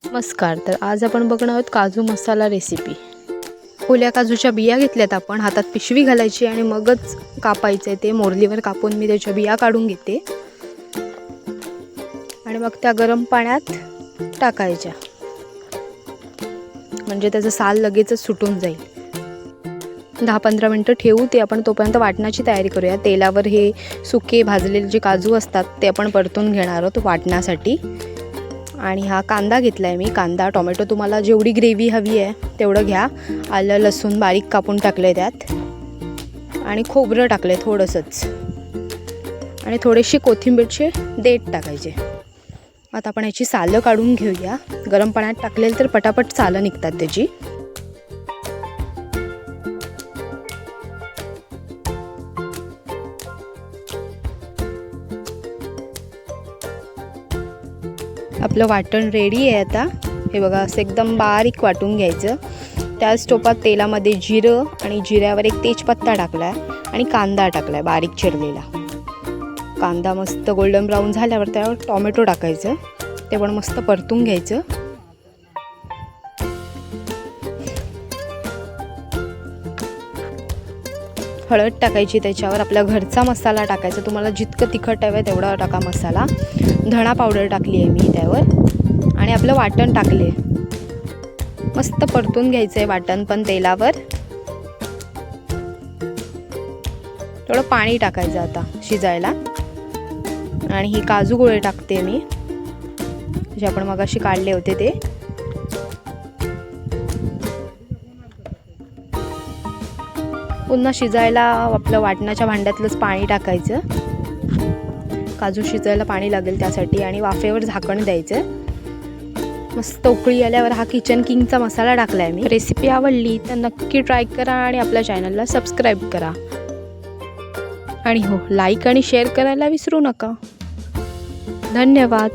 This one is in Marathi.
नमस्कार. तर आज आपण बघणार आहोत काजू मसाला रेसिपी. ओल्या काजूच्या बिया घेतल्यात आपण, हातात पिशवी घालायची आणि मगच कापायचे. ते मोरलीवर कापून मी त्याच्या बिया काढून घेते आणि मग त्या गरम पाण्यात टाकायच्या, म्हणजे त्याचं साल लगेचच सुटून जाईल. 10-15 मिनिटं ठेवू ते आपण. तोपर्यंत वाटणाची तयारी करूया. तेलावर हे सुके भाजलेले जे काजू असतात ते आपण परतून घेणार आहोत वाटण्यासाठी. आणि हा कांदा घेतला आहे मी. कांदा, टोमॅटो तुम्हाला जेवढी ग्रेव्ही हवी आहे तेवढं घ्या. आलं लसूण बारीक कापून टाकलं आहे त्यात, आणि खोबरं टाकलं आहे थोडंसंच, आणि थोडेसे कोथिंबीरचे देठ टाकायचे. आता आपण याची सालं काढून घेऊया. गरम पाण्यात टाकलेलं तर पटापट सालं निघतात त्याची. आपलं वाटण रेडी आहे आता. हे बघा, असं एकदम बारीक वाटून घ्यायचं. त्याच टोपात तेलामध्ये जिरं आणि जिऱ्यावर एक तेजपत्ता टाकला आहे आणि कांदा टाकला आहे बारीक चिरलेला. कांदा मस्त गोल्डन ब्राऊन झाल्यावर त्यावर टोमॅटो टाकायचं. ते पण मस्त परतून घ्यायचं. हळद टाकायची त्याच्यावर. आपला घरचा मसाला टाकायचा. तुम्हाला जितकं तिखट हवं तेवढा टाका मसाला. धणा पावडर टाकली आहे मी त्यावर, आणि आपलं वाटण टाकले. मस्त परतून घ्यायचं आहे वाटण पण तेलावर. थोडं पाणी टाकायचं आता शिजायला. आणि ही काजू गोळे टाकते मी, जे आपण मगाशी काढले होते ते. पुन्हा शिजायला आपलं वाटणाच्या भांड्यातलंच पाणी टाकायचं. काजू शिजायला पाणी लागेल त्यासाठी. आणि वाफेवर झाकण द्यायचं. मस्त उकळी आल्यावर हा किचन किंगचा मसाला टाकला आहे मी. रेसिपी आवडली तर नक्की ट्राय करा आणि आपल्या चॅनलला सबस्क्राईब करा. आणि हो, लाईक आणि शेअर करायला विसरू नका. धन्यवाद.